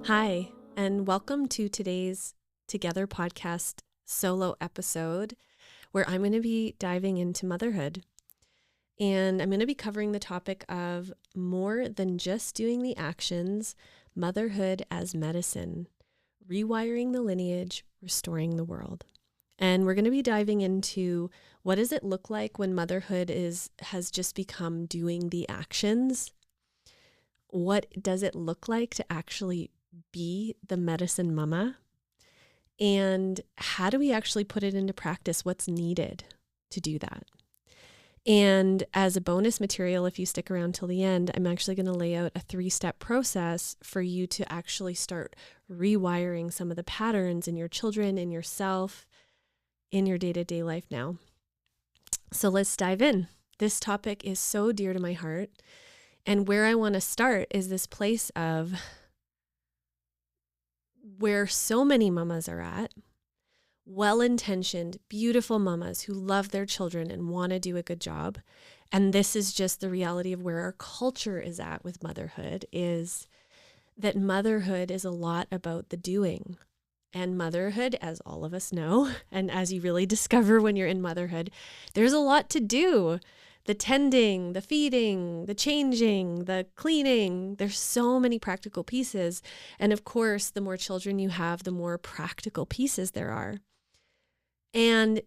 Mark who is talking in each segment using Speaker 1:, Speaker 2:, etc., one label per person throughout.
Speaker 1: Hi, and welcome to today's Together podcast solo episode where I'm going to be diving into motherhood. And I'm going to be covering the topic of more than just doing the actions, motherhood as medicine, rewiring the lineage, restoring the world. And we're going to be diving into what does it look like when motherhood has just become doing the actions? What does it look like to actually be the medicine mama? And how do we actually put it into practice? What's needed to do that? And as a bonus material, if you stick around till the end, I'm actually going to lay out a 3-step process for you to actually start rewiring some of the patterns in your children, in yourself, in your day-to-day life now. So let's dive in. This topic is so dear to my heart. And where I want to start is this place of where so many mamas are at, well-intentioned, beautiful mamas who love their children and want to do a good job. And this is just the reality of where our culture is at with motherhood, is that motherhood is a lot about the doing. And motherhood, as all of us know, and as you really discover when you're in motherhood, there's a lot to do. The tending, the feeding, the changing, the cleaning. There's so many practical pieces. And of course, the more children you have, the more practical pieces there are. And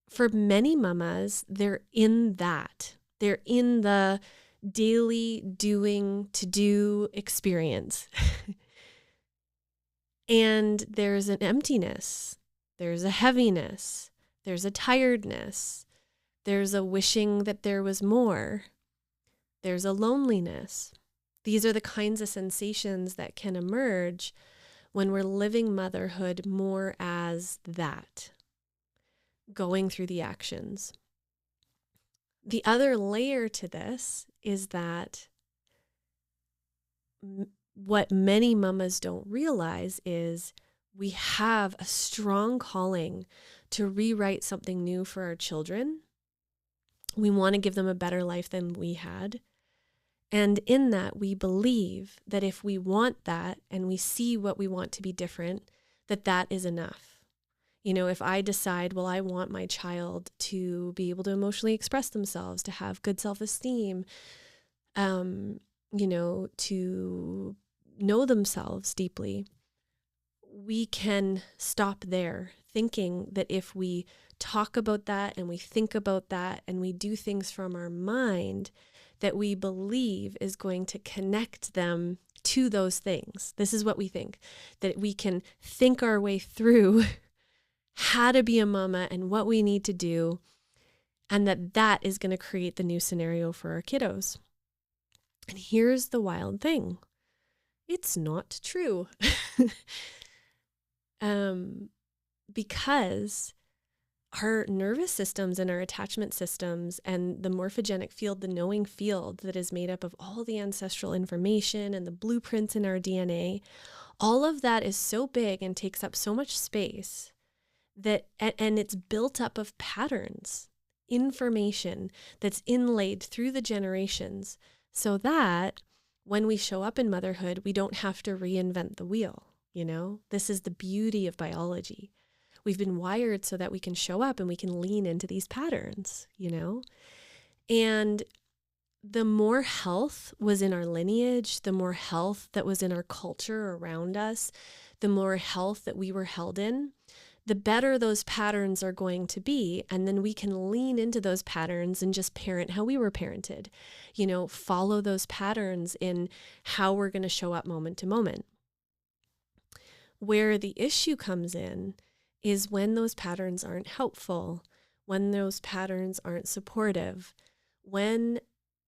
Speaker 1: for many mamas, they're in that. They're in the daily doing to do experience. And there's an emptiness. There's a heaviness. There's a tiredness. There's a wishing that there was more. There's a loneliness. These are the kinds of sensations that can emerge when we're living motherhood more as that, going through the actions. The other layer to this is that what many mamas don't realize is we have a strong calling to rewrite something new for our children. We want to give them a better life than we had. And in that, we believe that if we want that and we see what we want to be different, that is enough. You know, if I decide, well, I want my child to be able to emotionally express themselves, to have good self-esteem, to know themselves deeply, we can stop there, thinking that if we talk about that and we think about that and we do things from our mind that we believe is going to connect them to those things. This is what we think, that we can think our way through how to be a mama and what we need to do, and that is going to create the new scenario for our kiddos. And here's the wild thing. It's not true. Because our nervous systems and our attachment systems and the morphogenic field, the knowing field that is made up of all the ancestral information and the blueprints in our DNA, all of that is so big and takes up so much space that, and it's built up of patterns, information that's inlaid through the generations, so that when we show up in motherhood, we don't have to reinvent the wheel. You know, this is the beauty of biology. We've been wired so that we can show up and we can lean into these patterns, you know? And the more health was in our lineage, the more health that was in our culture around us, the more health that we were held in, the better those patterns are going to be. And then we can lean into those patterns and just parent how we were parented, you know, follow those patterns in how we're going to show up moment to moment. Where the issue comes in is when those patterns aren't helpful, when those patterns aren't supportive, when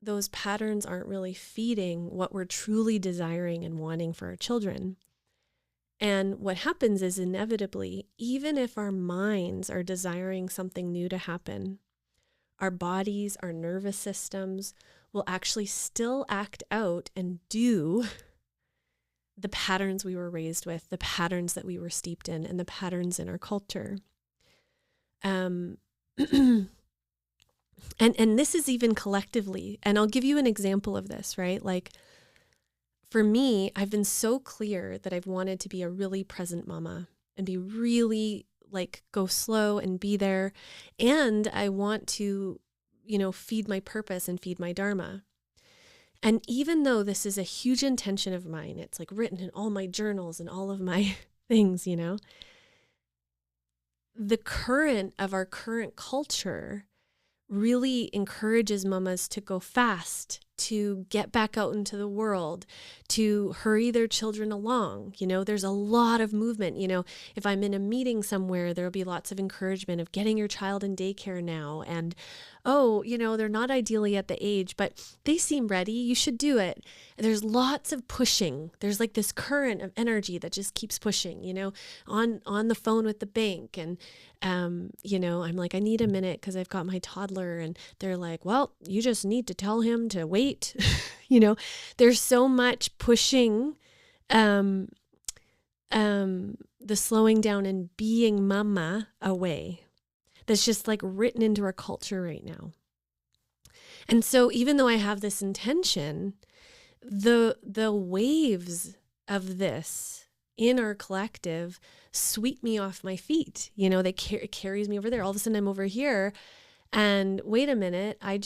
Speaker 1: those patterns aren't really feeding what we're truly desiring and wanting for our children. And what happens is inevitably, even if our minds are desiring something new to happen, our bodies, our nervous systems will actually still act out and do the patterns we were raised with, the patterns that we were steeped in, and the patterns in our culture. And this is even collectively, and I'll give you an example of this, right? Like, for me, I've been so clear that I've wanted to be a really present mama and be really like go slow and be there. And I want to, feed my purpose and feed my dharma. And even though this is a huge intention of mine, it's like written in all my journals and all of my things, the current of our current culture really encourages mamas to go fast, to get back out into the world, to hurry their children along. There's a lot of movement. If I'm in a meeting somewhere, there'll be lots of encouragement of getting your child in daycare now. And, they're not ideally at the age, but they seem ready. You should do it. There's lots of pushing. There's like this current of energy that just keeps pushing, on the phone with the bank. And, I'm like, I need a minute because I've got my toddler, and they're like, well, you just need to tell him to wait. There's so much pushing, the slowing down and being mama away. That's just like written into our culture right now. And so even though I have this intention, the waves of this in our collective sweep me off my feet. It carries me over there. All of a sudden I'm over here, and wait a minute, I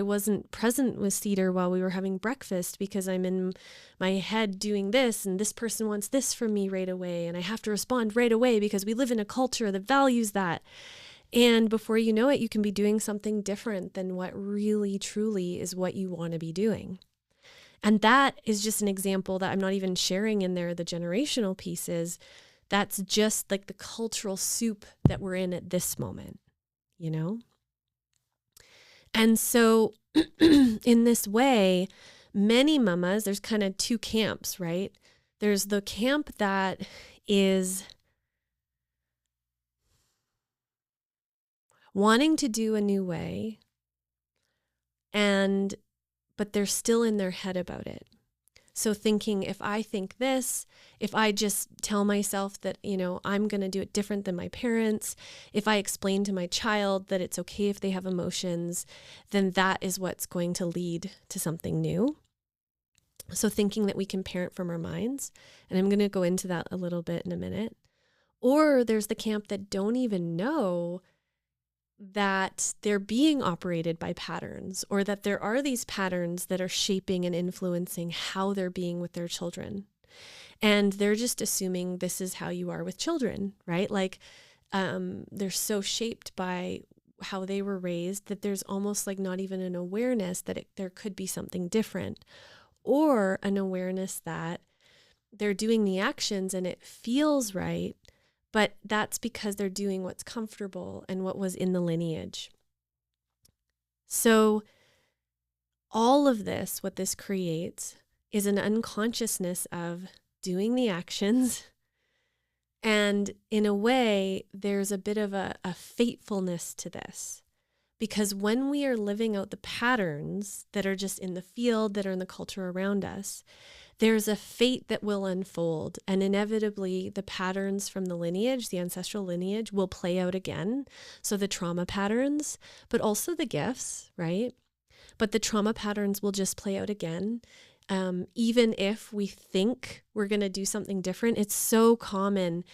Speaker 1: wasn't present with Cedar while we were having breakfast because I'm in my head doing this, and this person wants this from me right away, and I have to respond right away because we live in a culture that values that. And before you know it, you can be doing something different than what really, truly is what you want to be doing. And that is just an example that I'm not even sharing in there, the generational pieces. That's just like the cultural soup that we're in at this moment, And so in this way, many mamas, there's kind of two camps, right? There's the camp that is wanting to do a new way, but they're still in their head about it. So thinking, if I think this, if I just tell myself that, I'm going to do it different than my parents, if I explain to my child that it's okay if they have emotions, then that is what's going to lead to something new. So thinking that we can parent from our minds, and I'm going to go into that a little bit in a minute. Or there's the camp that don't even know that they're being operated by patterns, or that there are these patterns that are shaping and influencing how they're being with their children. And they're just assuming this is how you are with children, right? Like they're so shaped by how they were raised that there's almost like not even an awareness that there could be something different, or an awareness that they're doing the actions and it feels right, but that's because they're doing what's comfortable and what was in the lineage. So all of this, what this creates, is an unconsciousness of doing the actions. And in a way, there's a bit of a fatefulness to this. Because when we are living out the patterns that are just in the field, that are in the culture around us, there's a fate that will unfold, and inevitably the patterns from the lineage, the ancestral lineage, will play out again. So the trauma patterns, but also the gifts, right? But the trauma patterns will just play out again. Even if we think we're going to do something different, it's so common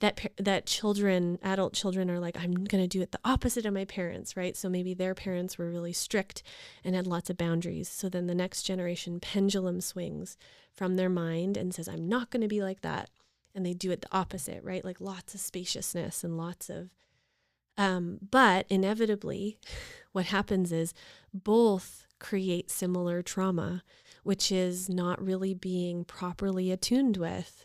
Speaker 1: that children, adult children, are like, I'm going to do it the opposite of my parents, right? So maybe their parents were really strict and had lots of boundaries. So then the next generation pendulum swings from their mind and says, I'm not going to be like that. And they do it the opposite, right? Like lots of spaciousness and lots of, but inevitably what happens is both create similar trauma, which is not really being properly attuned with,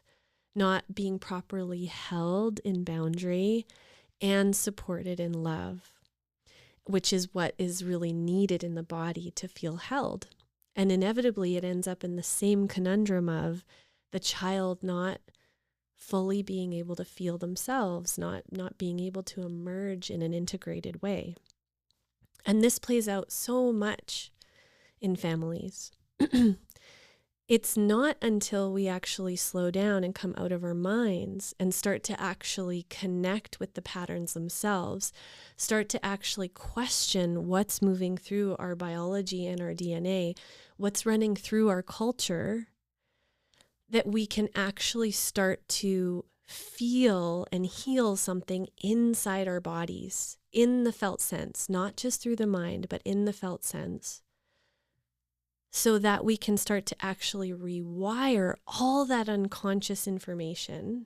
Speaker 1: not being properly held in boundary and supported in love, which is what is really needed in the body to feel held. And inevitably it ends up in the same conundrum of the child not fully being able to feel themselves, not being able to emerge in an integrated way. And this plays out so much in families. It's not until we actually slow down and come out of our minds and start to actually connect with the patterns themselves, start to actually question what's moving through our biology and our DNA, what's running through our culture, that we can actually start to feel and heal something inside our bodies, in the felt sense, not just through the mind, but in the felt sense, so that we can start to actually rewire all that unconscious information.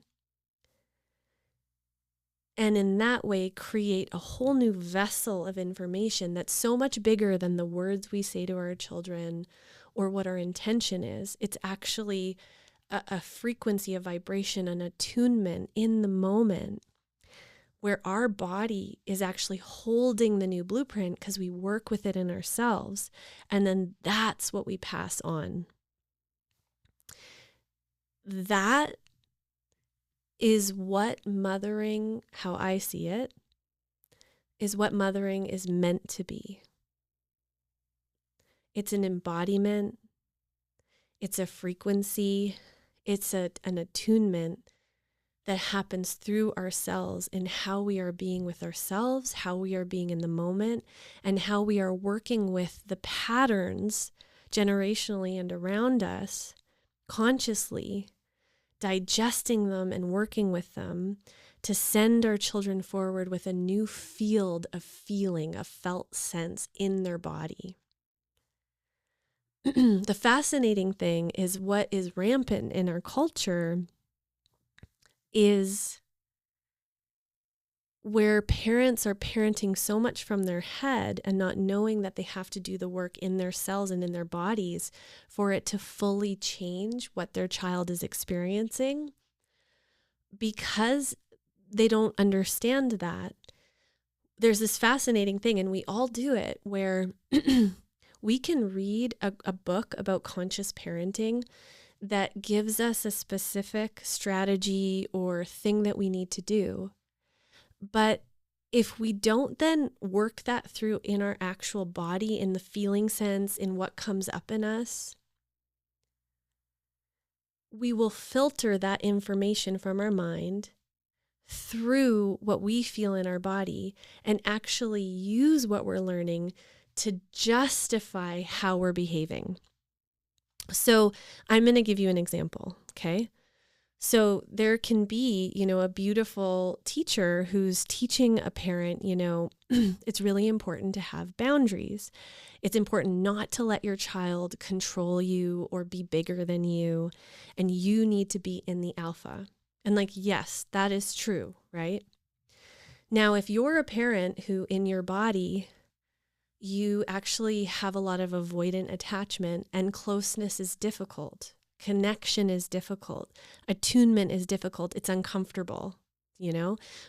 Speaker 1: And in that way, create a whole new vessel of information that's so much bigger than the words we say to our children or what our intention is. It's actually a frequency, a vibration, an attunement in the moment where our body is actually holding the new blueprint because we work with it in ourselves. And then that's what we pass on. That is what mothering, how I see it, is what mothering is meant to be. It's an embodiment. It's a frequency. It's an attunement that happens through ourselves in how we are being with ourselves, how we are being in the moment, and how we are working with the patterns generationally and around us consciously, digesting them and working with them to send our children forward with a new field of feeling, a felt sense in their body. The fascinating thing is what is rampant in our culture is where parents are parenting so much from their head and not knowing that they have to do the work in their cells and in their bodies for it to fully change what their child is experiencing, because they don't understand that. There's this fascinating thing, and we all do it, where we can read a book about conscious parenting that gives us a specific strategy or thing that we need to do. But if we don't then work that through in our actual body, in the feeling sense, in what comes up in us, we will filter that information from our mind through what we feel in our body and actually use what we're learning to justify how we're behaving. So I'm going to give you an example, okay? So there can be, a beautiful teacher who's teaching a parent, it's really important to have boundaries. It's important not to let your child control you or be bigger than you, and you need to be in the alpha. And yes, that is true, right? Now, if you're a parent who in your body, you actually have a lot of avoidant attachment and closeness is difficult, connection is difficult, attunement is difficult, it's uncomfortable.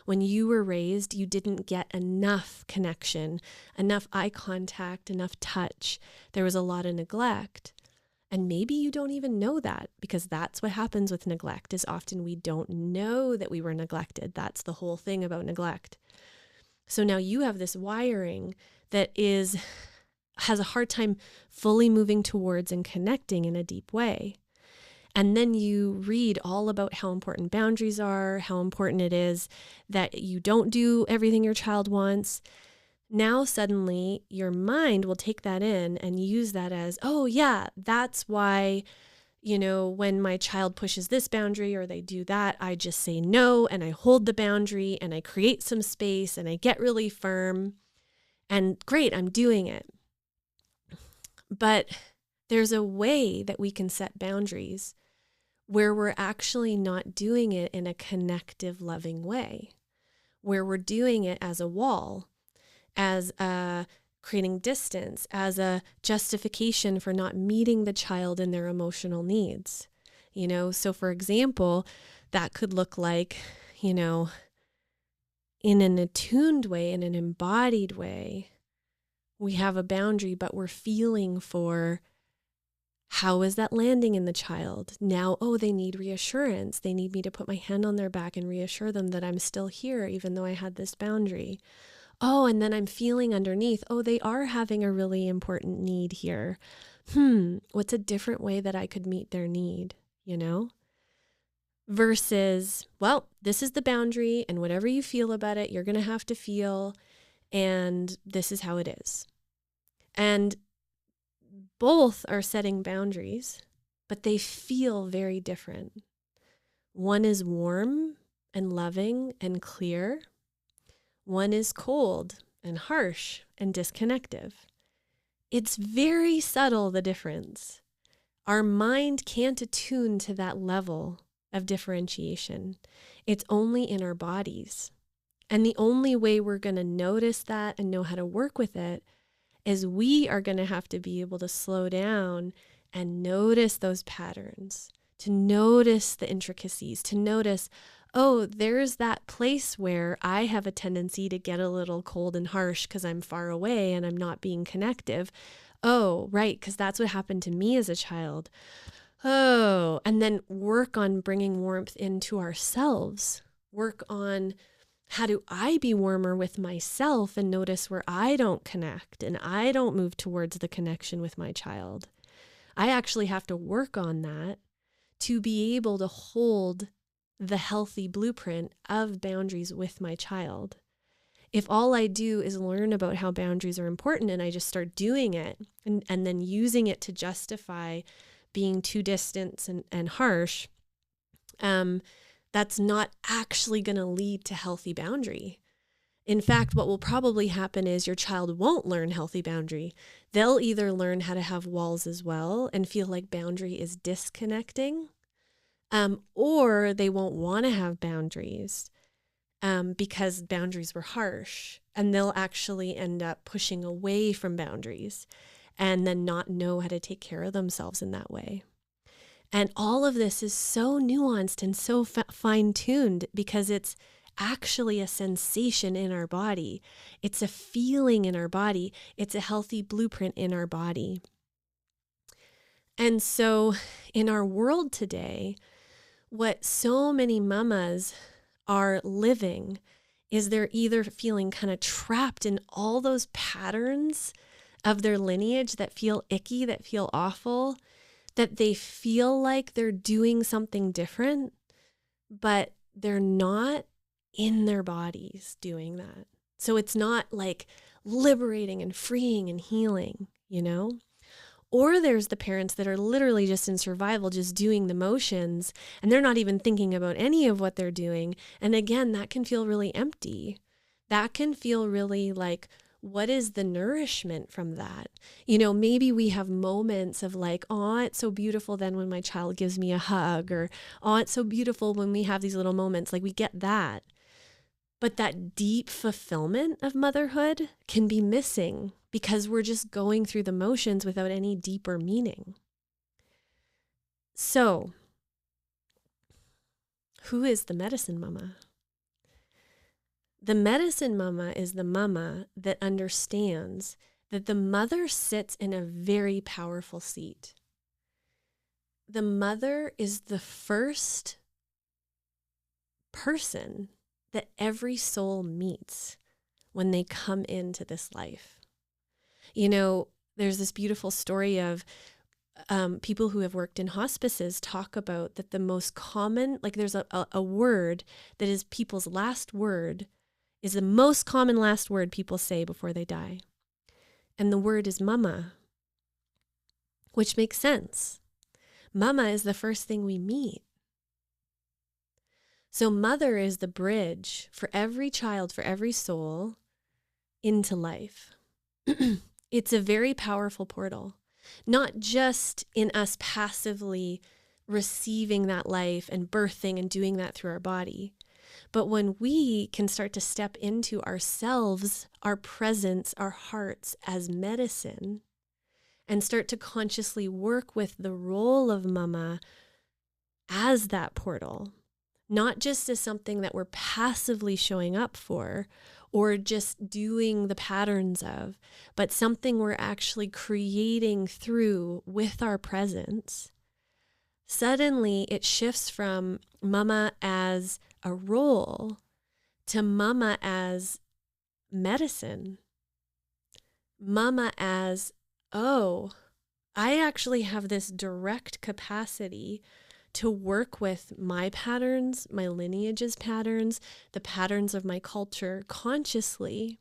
Speaker 1: When you were raised, you didn't get enough connection, enough eye contact, enough touch. There was a lot of neglect. And maybe you don't even know that, because that's what happens with neglect, is often we don't know that we were neglected. That's the whole thing about neglect. So now you have this wiring that has a hard time fully moving towards and connecting in a deep way. And then you read all about how important boundaries are, how important it is that you don't do everything your child wants. Now suddenly your mind will take that in and use that as, oh yeah, that's why, when my child pushes this boundary or they do that, I just say no and I hold the boundary and I create some space and I get really firm and great, I'm doing it. But there's a way that we can set boundaries where we're actually not doing it in a connective, loving way, where we're doing it as a wall, as a creating distance, as a justification for not meeting the child in their emotional needs. So for example, that could look like, in an attuned way, in an embodied way, we have a boundary, but we're feeling for how is that landing in the child? Now, they need reassurance. They need me to put my hand on their back and reassure them that I'm still here, even though I had this boundary. Oh, and then I'm feeling underneath, they are having a really important need here. What's a different way that I could meet their need, Versus, well, this is the boundary, and whatever you feel about it, you're going to have to feel, and this is how it is. And both are setting boundaries, but they feel very different. One is warm and loving and clear. One is cold and harsh and disconnective. It's very subtle, the difference. Our mind can't attune to that level of differentiation. It's only in our bodies. And the only way we're going to notice that and know how to work with it is we are going to have to be able to slow down and notice those patterns, to notice the intricacies, to notice, oh, there's that place where I have a tendency to get a little cold and harsh because I'm far away and I'm not being connective. Oh, right, because that's what happened to me as a child. Oh, and then work on bringing warmth into ourselves. Work on how do I be warmer with myself and notice where I don't connect and I don't move towards the connection with my child. I actually have to work on that to be able to hold the healthy blueprint of boundaries with my child. If all I do is learn about how boundaries are important and I just start doing it and then using it to justify being too distant and harsh, that's not actually going to lead to healthy boundary. In fact, what will probably happen is your child won't learn healthy boundary. They'll either learn how to have walls as well and feel like boundary is disconnecting, or they won't want to have boundaries because boundaries were harsh, and they'll actually end up pushing away from boundaries and then not know how to take care of themselves in that way. And all of this is so nuanced and so fine-tuned because it's actually a sensation in our body. It's a feeling in our body. It's a healthy blueprint in our body. And so in our world today, what so many mamas are living is they're either feeling kind of trapped in all those patterns of their lineage that feel icky, that feel awful, that they feel like they're doing something different, but they're not in their bodies doing that. So it's not like liberating and freeing and healing, you know? Or there's the parents that are literally just in survival, just doing the motions, and they're not even thinking about any of what they're doing. And again, that can feel really empty. That can feel really like, what is the nourishment from that? You know, maybe we have moments of like, oh, it's so beautiful then when my child gives me a hug, or oh, it's so beautiful when we have these little moments. Like we get that. But that deep fulfillment of motherhood can be missing because we're just going through the motions without any deeper meaning. So, who is the medicine mama? The medicine mama is the mama that understands that the mother sits in a very powerful seat. The mother is the first person that every soul meets when they come into this life. You know, there's this beautiful story of people who have worked in hospices talk about that the most common, like there's a word that is people's last word, is the most common last word people say before they die. And the word is mama, which makes sense. Mama is the first thing we meet. So mother is the bridge for every child, for every soul into life. It's a very powerful portal, not just in us passively receiving that life and birthing and doing that through our body, but when we can start to step into ourselves, our presence, our hearts as medicine, and start to consciously work with the role of mama as that portal, not just as something that we're passively showing up for or just doing the patterns of, but something we're actually creating through with our presence, suddenly it shifts from mama as a role to mama as medicine. Mama as, oh, I actually have this direct capacity to work with my patterns, my lineage's patterns, the patterns of my culture consciously,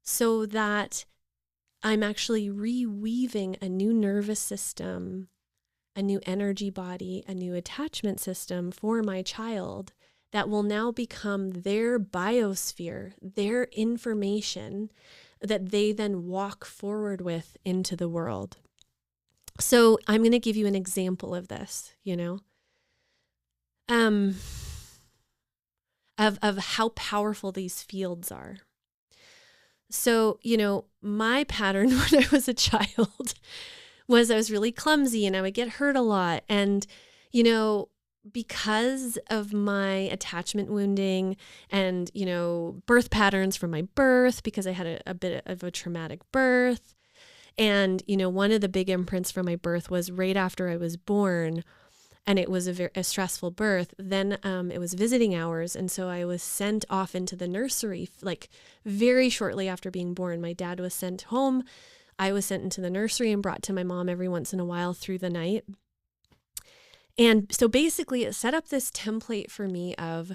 Speaker 1: so that I'm actually reweaving a new nervous system, a new energy body, a new attachment system for my child that will now become their biosphere, their information that they then walk forward with into the world. So I'm going to give you an example of this, of how powerful these fields are. So, my pattern when I was a child was I was really clumsy and I would get hurt a lot. And, because of my attachment wounding and, birth patterns from my birth, because I had a bit of a traumatic birth. And, one of the big imprints from my birth was right after I was born, and it was a stressful birth. Then it was visiting hours. And so I was sent off into the nursery, like very shortly after being born. My dad was sent home. I was sent into the nursery and brought to my mom every once in a while through the night. And so basically it set up this template for me of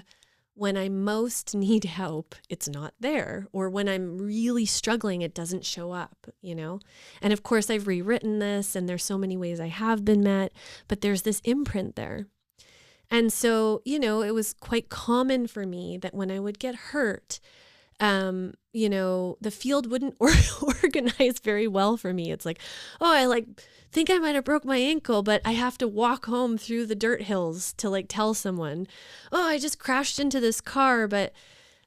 Speaker 1: when I most need help, it's not there. Or when I'm really struggling, it doesn't show up, And of course, I've rewritten this and there's so many ways I have been met, but there's this imprint there. And so, it was quite common for me that when I would get hurt, the field wouldn't organize very well for me. It's like, oh, I think I might have broke my ankle, but I have to walk home through the dirt hills to tell someone, oh, I just crashed into this car, but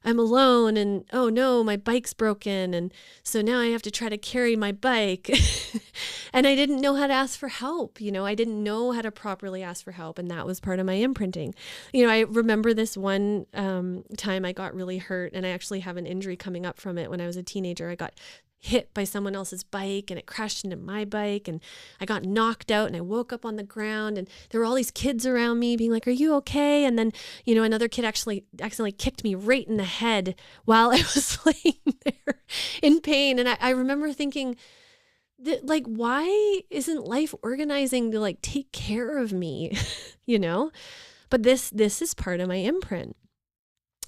Speaker 1: I'm alone, and oh no, my bike's broken. And so now I have to try to carry my bike. And I didn't know how to ask for help. I didn't know how to properly ask for help. And that was part of my imprinting. I remember this one time I got really hurt, and I actually have an injury coming up from it. When I was a teenager, I got hit by someone else's bike and it crashed into my bike, and I got knocked out and I woke up on the ground, and there were all these kids around me being like, are you okay? And then, another kid actually accidentally kicked me right in the head while I was laying there in pain. And I remember thinking that, why isn't life organizing to take care of me? But this is part of my imprint.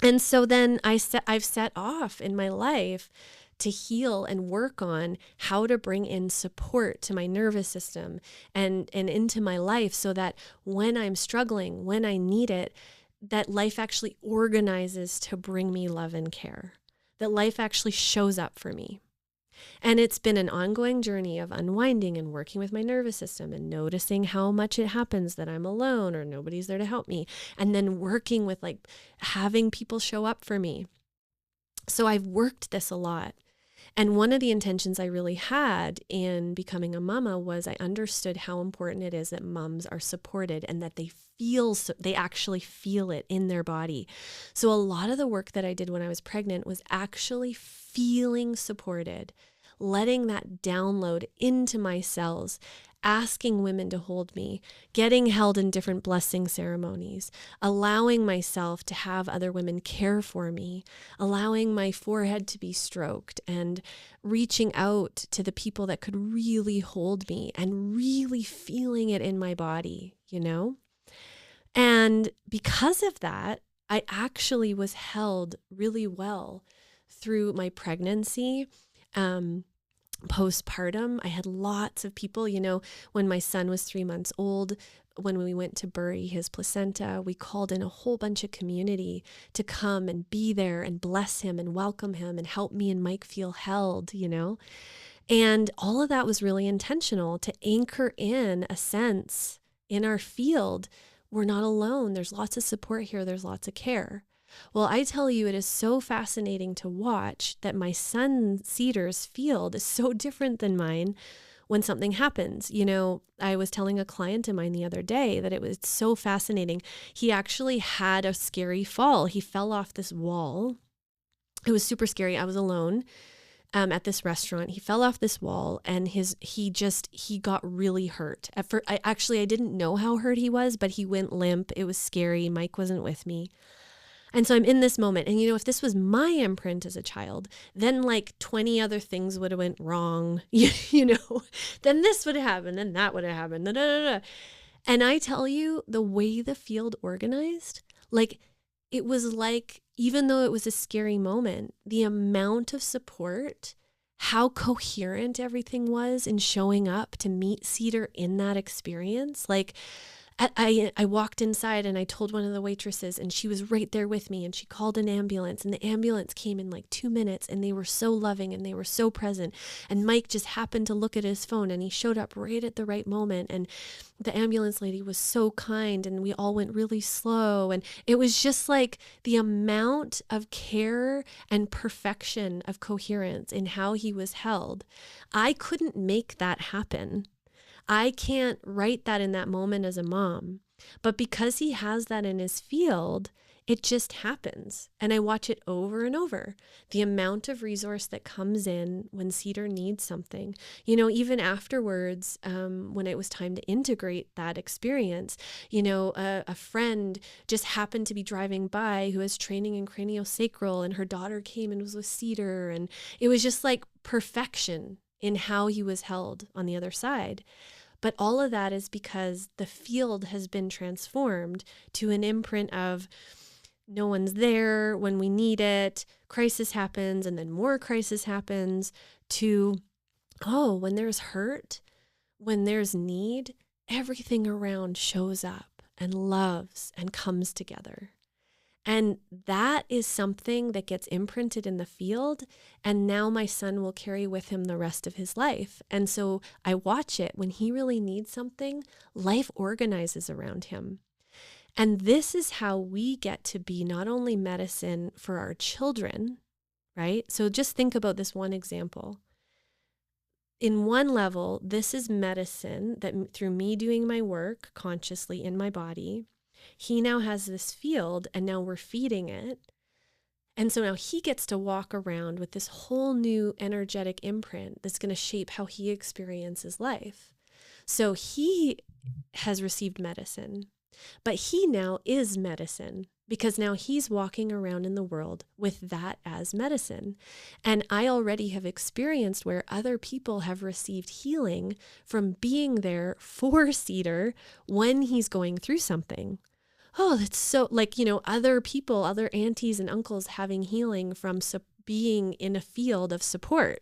Speaker 1: And so then I've set off in my life to heal and work on how to bring in support to my nervous system and into my life, so that when I'm struggling, when I need it, that life actually organizes to bring me love and care, that life actually shows up for me. And it's been an ongoing journey of unwinding and working with my nervous system and noticing how much it happens that I'm alone or nobody's there to help me. And then working with having people show up for me. So I've worked this a lot. And one of the intentions I really had in becoming a mama was I understood how important it is that moms are supported and that they actually feel it in their body. So a lot of the work that I did when I was pregnant was actually feeling supported, letting that download into my cells, asking women to hold me, getting held in different blessing ceremonies, allowing myself to have other women care for me, allowing my forehead to be stroked, and reaching out to the people that could really hold me and really feeling it in my body, And because of that, I actually was held really well through my pregnancy. Postpartum, I had lots of people, when my son was 3 months old, when we went to bury his placenta, we called in a whole bunch of community to come and be there and bless him and welcome him and help me and Mike feel held, And all of that was really intentional to anchor in a sense in our field. We're not alone. There's lots of support here. There's lots of care. Well, I tell you, it is so fascinating to watch that my son Cedar's field is so different than mine when something happens. I was telling a client of mine the other day that it was so fascinating. He actually had a scary fall. He fell off this wall. It was super scary. I was alone at this restaurant. He fell off this wall and he got really hurt. At first, I didn't know how hurt he was, but he went limp. It was scary. Mike wasn't with me. And so I'm in this moment. And, if this was my imprint as a child, then 20 other things would have went wrong, then this would have happened, then that would have happened. Da, da, da, da. And I tell you, the way the field organized, it was even though it was a scary moment, the amount of support how coherent everything was in showing up to meet Cedar in that experience. Like, I walked inside and I told one of the waitresses, and she was right there with me, and she called an ambulance, and the ambulance came in like 2 minutes, and they were so loving and they were so present. And Mike just happened to look at his phone and he showed up right at the right moment. And the ambulance lady was so kind, and we all went really slow. And it was just like the amount of care and perfection of coherence in how he was held. I couldn't make that happen. I can't write that in that moment as a mom, but because he has that in his field, it just happens. And I watch it over and over. The amount of resource that comes in when Cedar needs something, even afterwards, when it was time to integrate that experience, a friend just happened to be driving by who has training in craniosacral, and her daughter came and was with Cedar. And it was just like perfection in how he was held on the other side. But all of that is because the field has been transformed to an imprint of no one's there when we need it, crisis happens, and then more crisis happens, to, when there's hurt, when there's need, everything around shows up and loves and comes together. And that is something that gets imprinted in the field. And now my son will carry with him the rest of his life. And so I watch it. When he really needs something, life organizes around him. And this is how we get to be not only medicine for our children, right? So just think about this one example. In one level, this is medicine that through me doing my work consciously in my body, he now has this field, and now we're feeding it. And so now he gets to walk around with this whole new energetic imprint that's going to shape how he experiences life. So he has received medicine, but he now is medicine, because now he's walking around in the world with that as medicine. And I already have experienced where other people have received healing from being there for Cedar when he's going through something. Oh, that's so other people, other aunties and uncles having healing from being in a field of support.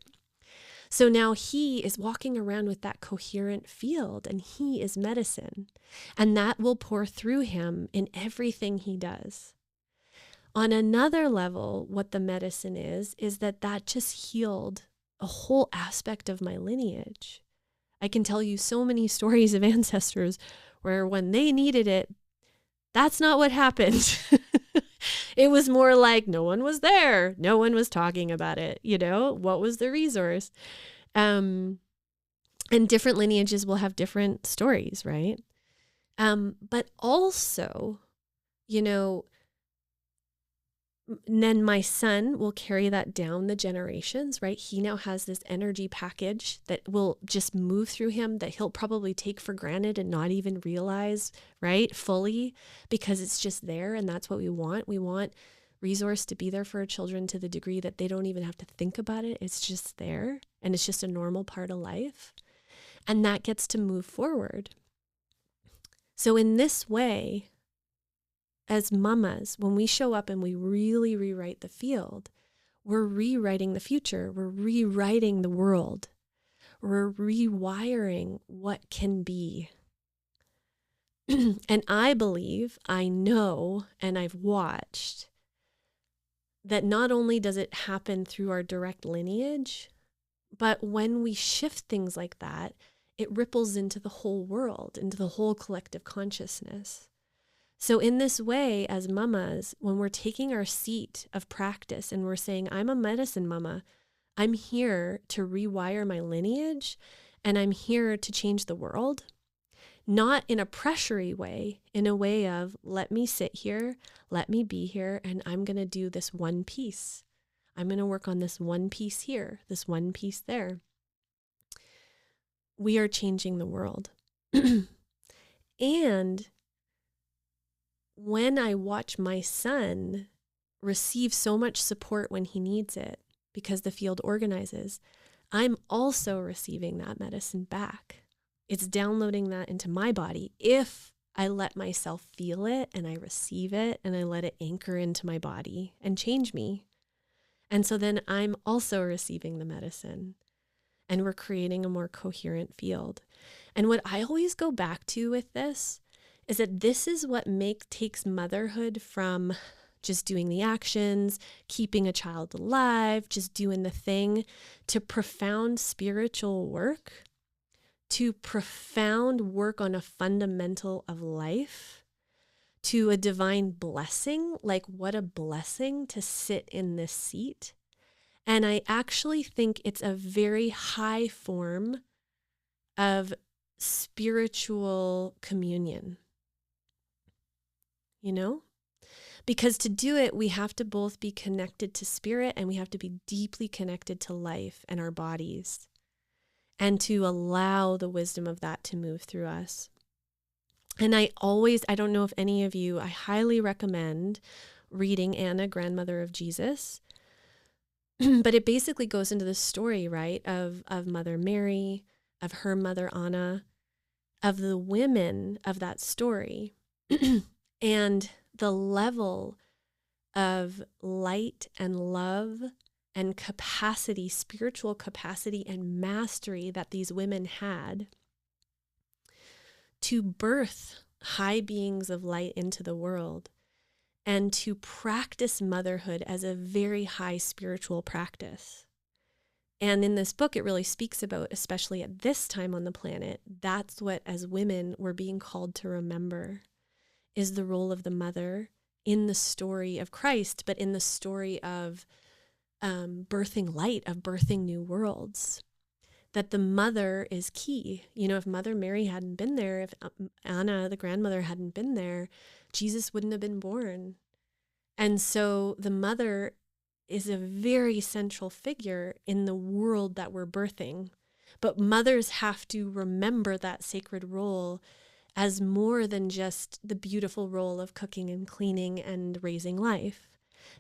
Speaker 1: So now he is walking around with that coherent field, and he is medicine, and that will pour through him in everything he does. On another level, what the medicine is that just healed a whole aspect of my lineage. I can tell you so many stories of ancestors where when they needed it, that's not what happened. It was more like no one was there. No one was talking about it. What was the resource? And different lineages will have different stories, right? But also, then my son will carry that down the generations, right? He now has this energy package that will just move through him that he'll probably take for granted and not even realize, right, fully, because it's just there. And that's what we want. We want resource to be there for our children to the degree that they don't even have to think about it. It's just there, and it's just a normal part of life. And that gets to move forward. So in this way, as mamas, when we show up and we really rewrite the field, we're rewriting the future. We're rewriting the world. We're rewiring what can be. And I believe, I know, and I've watched that not only does it happen through our direct lineage, but when we shift things like that, it ripples into the whole world, into the whole collective consciousness. So in this way, as mamas, when we're taking our seat of practice and we're saying, I'm a medicine mama, I'm here to rewire my lineage, and I'm here to change the world, not in a pressury way, in a way of, let me sit here, let me be here, and I'm going to do this one piece. I'm going to work on this one piece here, this one piece there. We are changing the world. And when I watch my son receive so much support when he needs it, because the field organizes, I'm also receiving that medicine back. It's downloading that into my body if I let myself feel it and I receive it and I let it anchor into my body and change me. And so then I'm also receiving the medicine, and we're creating a more coherent field. And what I always go back to with this is that this is what takes motherhood from just doing the actions, keeping a child alive, just doing the thing, to profound spiritual work, to profound work on a fundamental of life, to a divine blessing. Like, what a blessing to sit in this seat. And I actually think it's a very high form of spiritual communion, you know? Because to do it, we have to both be connected to spirit, and we have to be deeply connected to life and our bodies, and to allow the wisdom of that to move through us. And I don't know if any of you, I highly recommend reading Anna, Grandmother of Jesus. But it basically goes into the story, right, of Mother Mary, of her mother Anna, of the women of that story, and the level of light and love and capacity, spiritual capacity and mastery that these women had to birth high beings of light into the world, and to practice motherhood as a very high spiritual practice. And in this book, it really speaks about, especially at this time on the planet, that's what, as women, we're being called to remember, is the role of the mother in the story of Christ, but in the story of birthing light, of birthing new worlds. That the mother is key. You know, if Mother Mary hadn't been there, if Anna, the grandmother, hadn't been there, Jesus wouldn't have been born. And so the mother is a very central figure in the world that we're birthing. But mothers have to remember that sacred role as more than just the beautiful role of cooking and cleaning and raising life.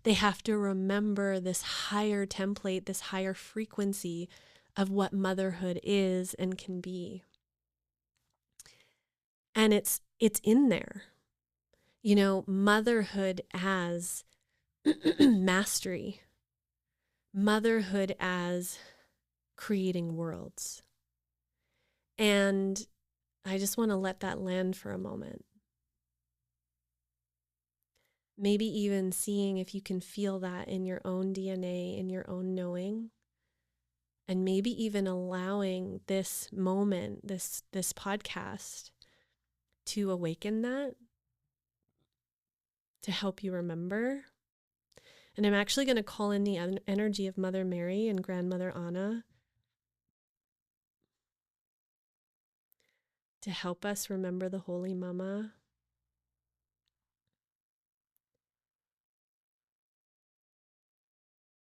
Speaker 1: They have to remember this higher template, this higher frequency of what motherhood is and can be. And it's in there. You know, motherhood as mastery, motherhood as creating worlds. And I just want to let that land for a moment. Maybe even seeing if you can feel that in your own DNA, in your own knowing. And maybe even allowing this moment, this podcast, to awaken that, to help you remember. And I'm actually going to call in the energy of Mother Mary and Grandmother Anna to help us remember the Holy Mama.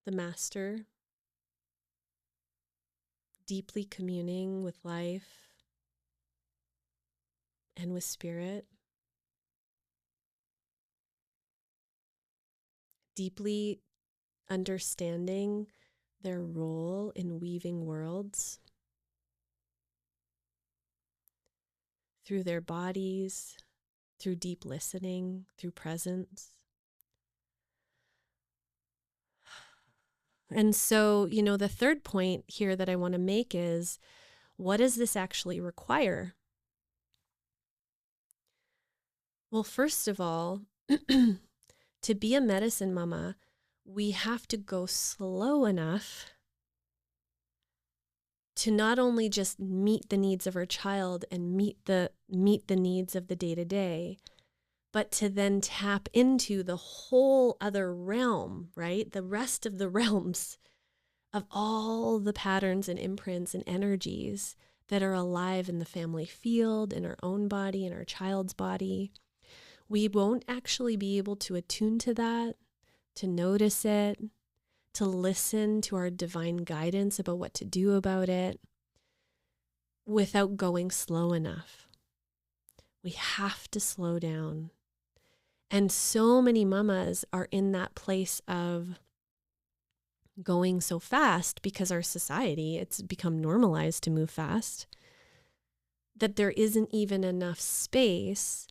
Speaker 1: The Master, deeply communing with life and with spirit, deeply understanding their role in weaving worlds through their bodies, through deep listening, through presence. And so, you know, the third point here that I want to make is, what does this actually require? Well, first of all, to be a medicine mama, we have to go slow enough to not only just meet the needs of our child and meet the needs of the day-to-day, but to then tap into the whole other realm, right? The rest of the realms of all the patterns and imprints and energies that are alive in the family field, in our own body, in our child's body. We won't actually be able to attune to that, to notice it, to listen to our divine guidance about what to do about it, without going slow enough. We have to slow down. And so many mamas are in that place of going so fast because our society, it's become normalized to move fast, that there isn't even enough space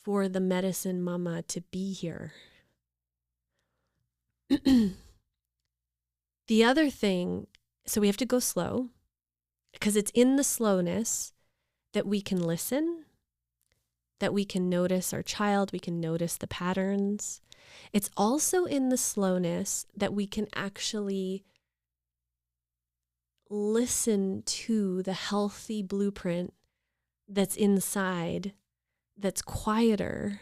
Speaker 1: for the medicine mama to be here. The other thing, so we have to go slow, because it's in the slowness that we can listen, that we can notice our child, we can notice the patterns. It's also in the slowness that we can actually listen to the healthy blueprint that's inside, that's quieter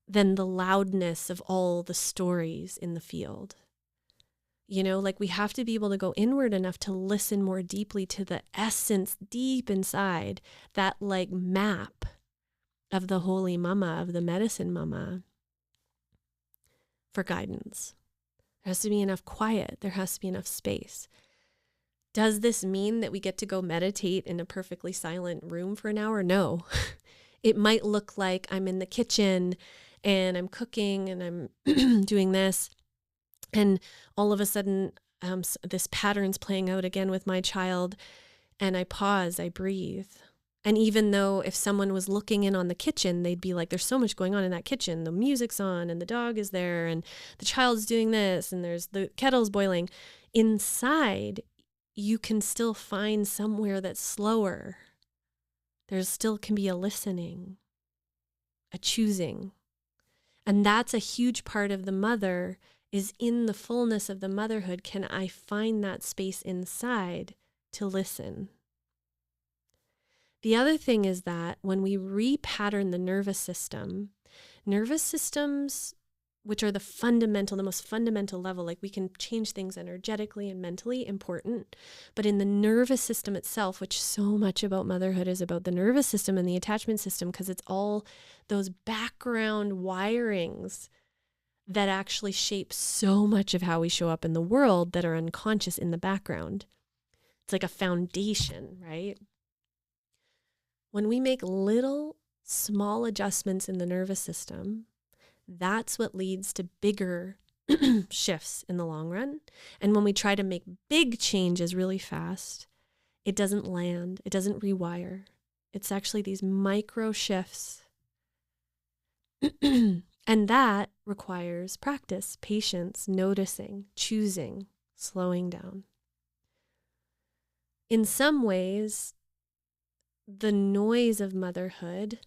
Speaker 1: than the loudness of all the stories in the field. You know, like we have to be able to go inward enough to listen more deeply to the essence deep inside, that like map of the holy mama, of the medicine mama, for guidance. There has to be enough quiet. There has to be enough space. Does this mean that we get to go meditate in a perfectly silent room for an hour? No. It might look like I'm in the kitchen and I'm cooking and I'm doing this. And all of a sudden, this pattern's playing out again with my child. And I pause, I breathe. And even though if someone was looking in on the kitchen, they'd be like, there's so much going on in that kitchen. The music's on and the dog is there and the child's doing this and there's the kettle's boiling. Inside, you can still find somewhere that's slower. There still can be a listening, a choosing. And that's a huge part of the mother, is in the fullness of the motherhood. Can I find that space inside to listen? The other thing is that when we repattern the nervous systems, which are the most fundamental level, like we can change things energetically and mentally, important. But in the nervous system itself, which so much about motherhood is about the nervous system and the attachment system, because it's all those background wirings that actually shape so much of how we show up in the world that are unconscious in the background. It's like a foundation, right? When we make little, small adjustments in the nervous system, that's what leads to bigger shifts in the long run. And when we try to make big changes really fast, it doesn't land, it doesn't rewire. It's actually these micro shifts. And that requires practice, patience, noticing, choosing, slowing down. In some ways, the noise of motherhood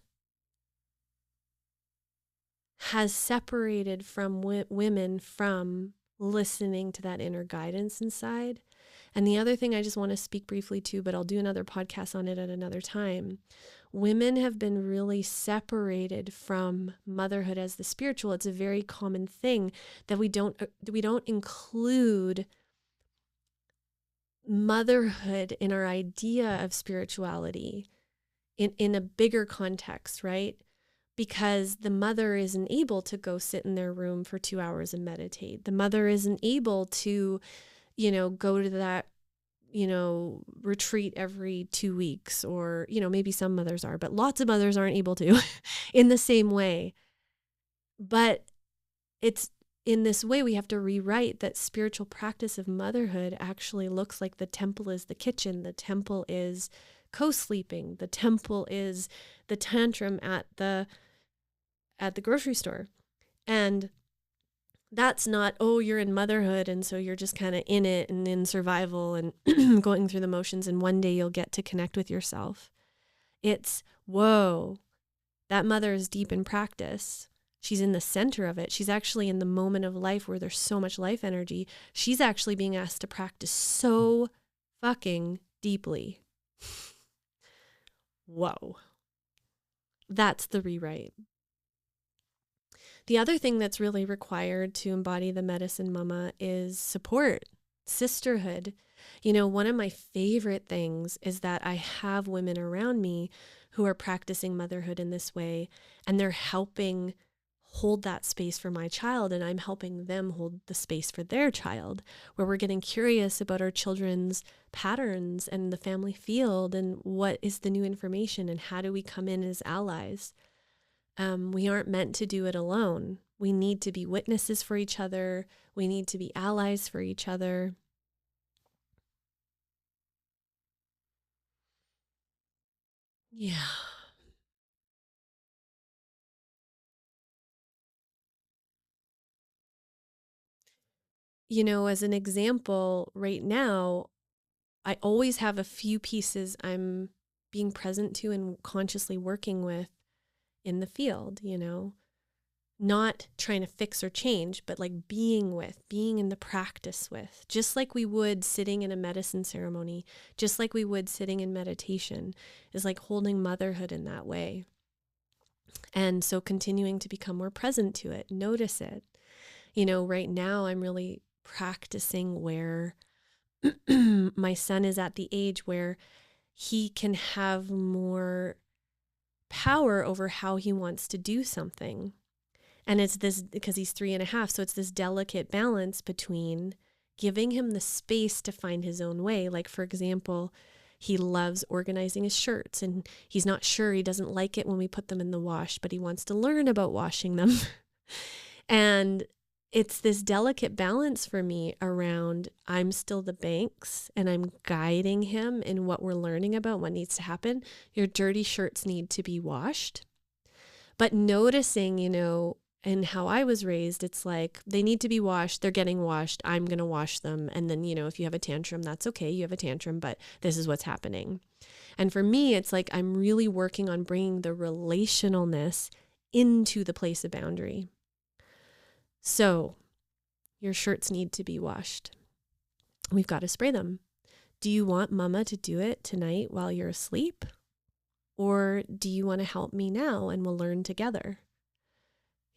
Speaker 1: has separated from women from listening to that inner guidance inside. And the other thing I just want to speak briefly to, but I'll do another podcast on it at another time. Women have been really separated from motherhood as the spiritual. It's a very common thing that we don't include motherhood in our idea of spirituality in a bigger context, right? Because the mother isn't able to go sit in their room for 2 hours and meditate. The mother isn't able to, go to that, retreat every 2 weeks, or, maybe some mothers are, but lots of mothers aren't able to in the same way. But it's in this way we have to rewrite that spiritual practice of motherhood actually looks like the temple is the kitchen. The temple is co-sleeping. The temple is the tantrum at the grocery store. And that's not, oh, you're in motherhood and so you're just kind of in it and in survival and going through the motions and one day you'll get to connect with yourself. It's, whoa, that mother is deep in practice. She's in the center of it. She's actually in the moment of life where there's so much life energy. She's actually being asked to practice so fucking deeply. Whoa. That's the rewrite. The other thing that's really required to embody the medicine mama is support, sisterhood. One of my favorite things is that I have women around me who are practicing motherhood in this way, and they're helping hold that space for my child, and I'm helping them hold the space for their child, where we're getting curious about our children's patterns and the family field and what is the new information and how do we come in as allies. We aren't meant to do it alone. We need to be witnesses for each other. We need to be allies for each other. Yeah. as an example, right now, I always have a few pieces I'm being present to and consciously working with in the field, not trying to fix or change, but like being in the practice with, just like we would sitting in a medicine ceremony, just like we would sitting in meditation, is like holding motherhood in that way. And so continuing to become more present to it, notice it. Right now I'm really practicing where my son is at the age where he can have more power over how he wants to do something. And it's this, because he's 3.5. So it's this delicate balance between giving him the space to find his own way. Like, for example, he loves organizing his shirts and he's not sure, he doesn't like it when we put them in the wash, but he wants to learn about washing them. And it's this delicate balance for me around, I'm still the banks and I'm guiding him in what we're learning about what needs to happen. Your dirty shirts need to be washed. But noticing, and how I was raised, it's like they need to be washed. They're getting washed. I'm going to wash them. And then, if you have a tantrum, that's okay. You have a tantrum, but this is what's happening. And for me, it's like I'm really working on bringing the relationalness into the place of boundary. So your shirts need to be washed. We've got to spray them. Do you want mama to do it tonight while you're asleep? Or do you want to help me now and we'll learn together?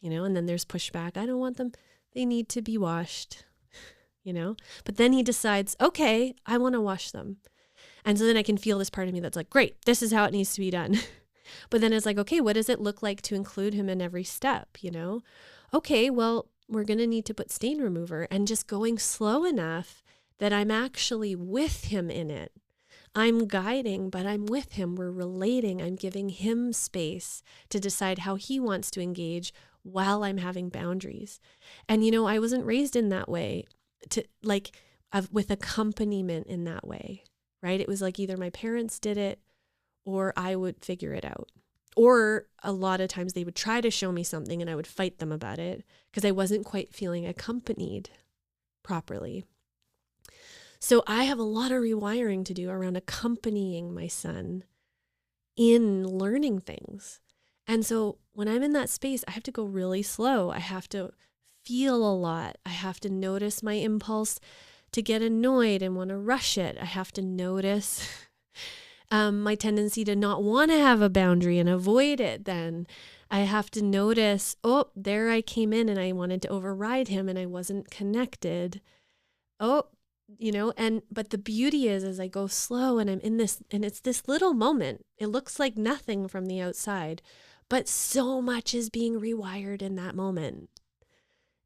Speaker 1: And then there's pushback. I don't want them. They need to be washed, But then he decides, okay, I want to wash them. And so then I can feel this part of me that's like, great, this is how it needs to be done. But then it's like, okay, what does it look like to include him in every step, Okay, well, we're going to need to put stain remover, and just going slow enough that I'm actually with him in it. I'm guiding, but I'm with him. We're relating. I'm giving him space to decide how he wants to engage while I'm having boundaries. And, I wasn't raised in that way, with accompaniment in that way, right? It was like either my parents did it or I would figure it out. Or a lot of times they would try to show me something and I would fight them about it because I wasn't quite feeling accompanied properly. So I have a lot of rewiring to do around accompanying my son in learning things. And so when I'm in that space, I have to go really slow. I have to feel a lot. I have to notice my impulse to get annoyed and want to rush it. I have to notice my tendency to not want to have a boundary and avoid it. Then I have to notice, oh, there I came in and I wanted to override him and I wasn't connected. Oh, but the beauty is, as I go slow and I'm in this, and it's this little moment, it looks like nothing from the outside, but so much is being rewired in that moment.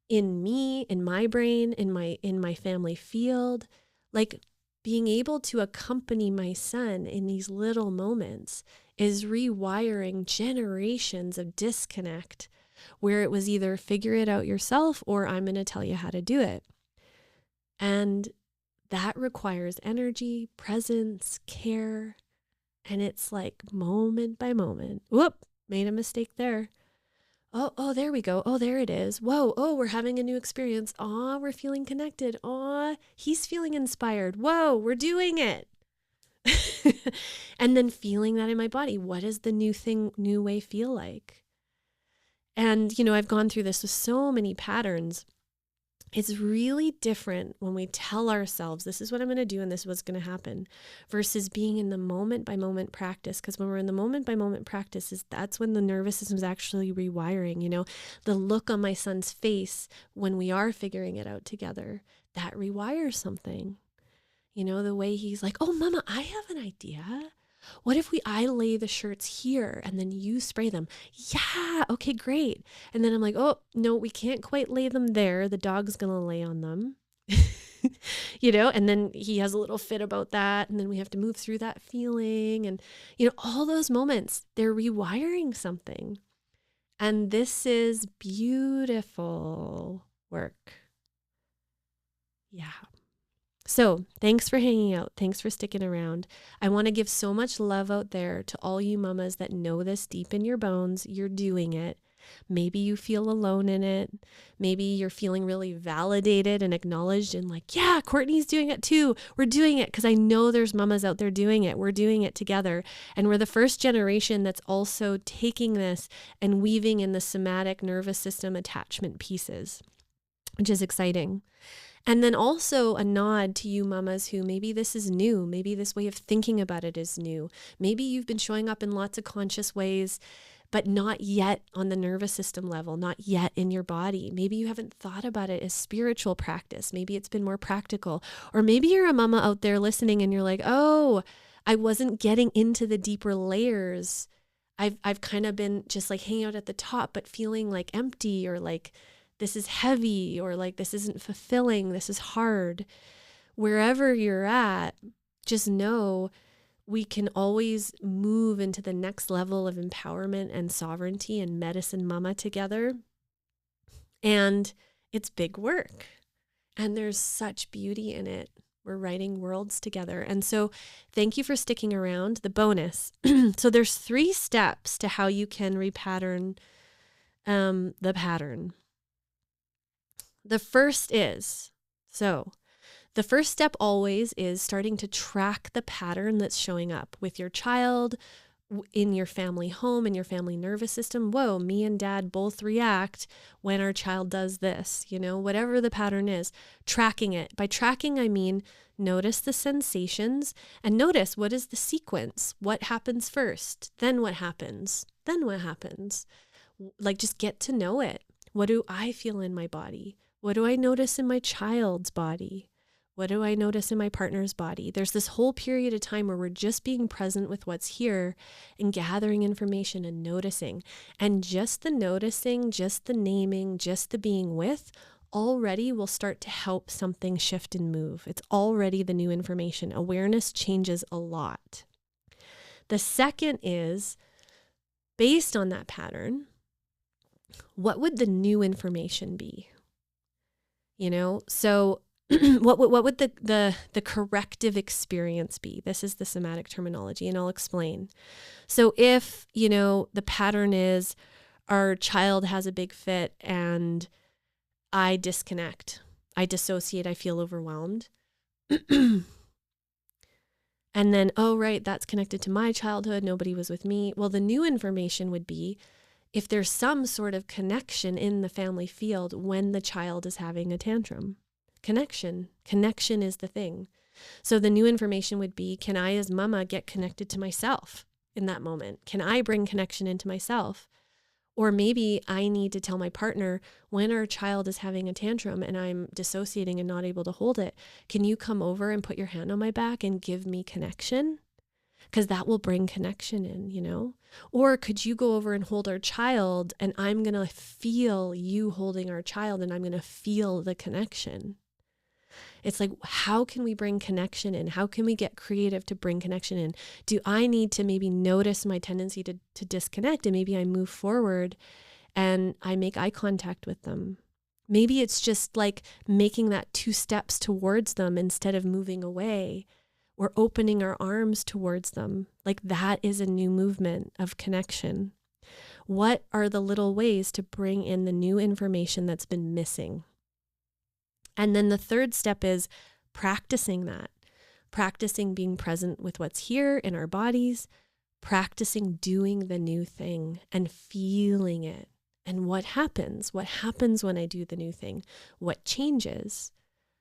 Speaker 1: In me, in my brain, in my family field, like being able to accompany my son in these little moments is rewiring generations of disconnect where it was either figure it out yourself or I'm going to tell you how to do it. And that requires energy, presence, care. And it's like moment by moment. Whoop, made a mistake there. Oh, there we go. Oh, there it is. Whoa, oh, we're having a new experience. Oh, we're feeling connected. Oh, he's feeling inspired. Whoa, we're doing it. And then feeling that in my body. What does the new way feel like? And, I've gone through this with so many patterns. It's really different when we tell ourselves, this is what I'm going to do and this is what's going to happen, versus being in the moment by moment practice. Because when we're in the moment by moment practice, that's when the nervous system is actually rewiring. The look on my son's face when we are figuring it out together, that rewires something. The way he's like, oh, mama, I have an idea. What if I lay the shirts here and then you spray them? Yeah, okay, great. And then I'm like, oh, no, we can't quite lay them there. The dog's going to lay on them. And then he has a little fit about that. And then we have to move through that feeling. And, all those moments, they're rewiring something. And this is beautiful work. Yeah. So thanks for hanging out. Thanks for sticking around. I want to give so much love out there to all you mamas that know this deep in your bones. You're doing it. Maybe you feel alone in it. Maybe you're feeling really validated and acknowledged and like, yeah, Courtney's doing it too. We're doing it because I know there's mamas out there doing it. We're doing it together. And we're the first generation that's also taking this and weaving in the somatic nervous system attachment pieces, which is exciting. And then also a nod to you mamas who maybe this is new. Maybe this way of thinking about it is new. Maybe you've been showing up in lots of conscious ways, but not yet on the nervous system level, not yet in your body. Maybe you haven't thought about it as spiritual practice. Maybe it's been more practical. Or maybe you're a mama out there listening and you're like, oh, I wasn't getting into the deeper layers. I've kind of been just like hanging out at the top, but feeling like empty or like this is heavy or like this isn't fulfilling, this is hard. Wherever you're at, just know we can always move into the next level of empowerment and sovereignty and medicine mama together. And it's big work. And there's such beauty in it. We're writing worlds together. And so thank you for sticking around. The bonus. So there's 3 steps to how you can repattern the pattern. The first step always is starting to track the pattern that's showing up with your child, in your family home, in your family nervous system. Whoa, me and dad both react when our child does this, whatever the pattern is, tracking it. By tracking, I mean, notice the sensations and notice what is the sequence, what happens first, then what happens, like just get to know it. What do I feel in my body? What do I notice in my child's body? What do I notice in my partner's body? There's this whole period of time where we're just being present with what's here and gathering information and noticing. And just the noticing, just the naming, just the being with already will start to help something shift and move. It's already the new information. Awareness changes a lot. The second is, based on that pattern, what would the new information be? So what would the corrective experience be? This is the somatic terminology, and I'll explain. So if, the pattern is our child has a big fit and I disconnect, I dissociate, I feel overwhelmed. And then, oh, right, that's connected to my childhood. Nobody was with me. Well, the new information would be if there's some sort of connection in the family field when the child is having a tantrum. Connection is the thing. So the new information would be, can I as mama get connected to myself in that moment? Can I bring connection into myself? Or maybe I need to tell my partner when our child is having a tantrum and I'm dissociating and not able to hold it, can you come over and put your hand on my back and give me connection? Because that will bring connection in, Or could you go over and hold our child and I'm going to feel you holding our child and I'm going to feel the connection. It's like, how can we bring connection in? How can we get creative to bring connection in? Do I need to maybe notice my tendency to disconnect, and maybe I move forward and I make eye contact with them? Maybe it's just like making that 2 steps towards them instead of moving away, or opening our arms towards them. Like that is a new movement of connection. What are the little ways to bring in the new information that's been missing? And then the third step is practicing that, practicing being present with what's here in our bodies, practicing doing the new thing and feeling it. And what happens? What happens when I do the new thing? What changes?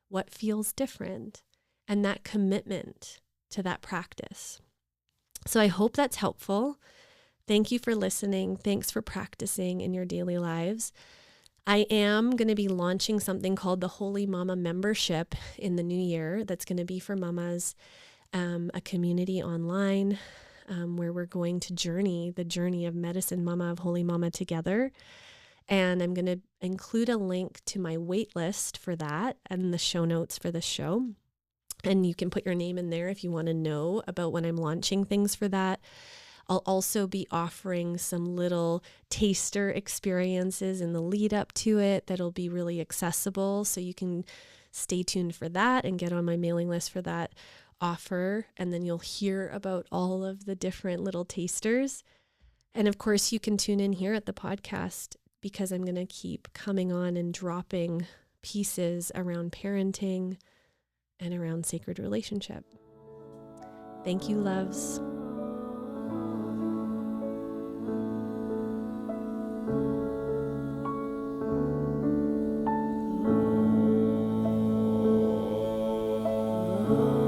Speaker 1: What feels different? And that commitment to that practice. So I hope that's helpful. Thank you for listening. Thanks for practicing in your daily lives. I am going to be launching something called the Holy Mama Membership in the new year. That's going to be for mamas, a community online where we're going to the journey of Medicine Mama, of Holy Mama together. And I'm going to include a link to my wait list for that and the show notes for the show. And you can put your name in there if you want to know about when I'm launching things for that. I'll also be offering some little taster experiences in the lead up to it that'll be really accessible. So you can stay tuned for that and get on my mailing list for that offer. And then you'll hear about all of the different little tasters. And of course, you can tune in here at the podcast because I'm going to keep coming on and dropping pieces around parenting and around sacred relationship. Thank you, loves. Oh.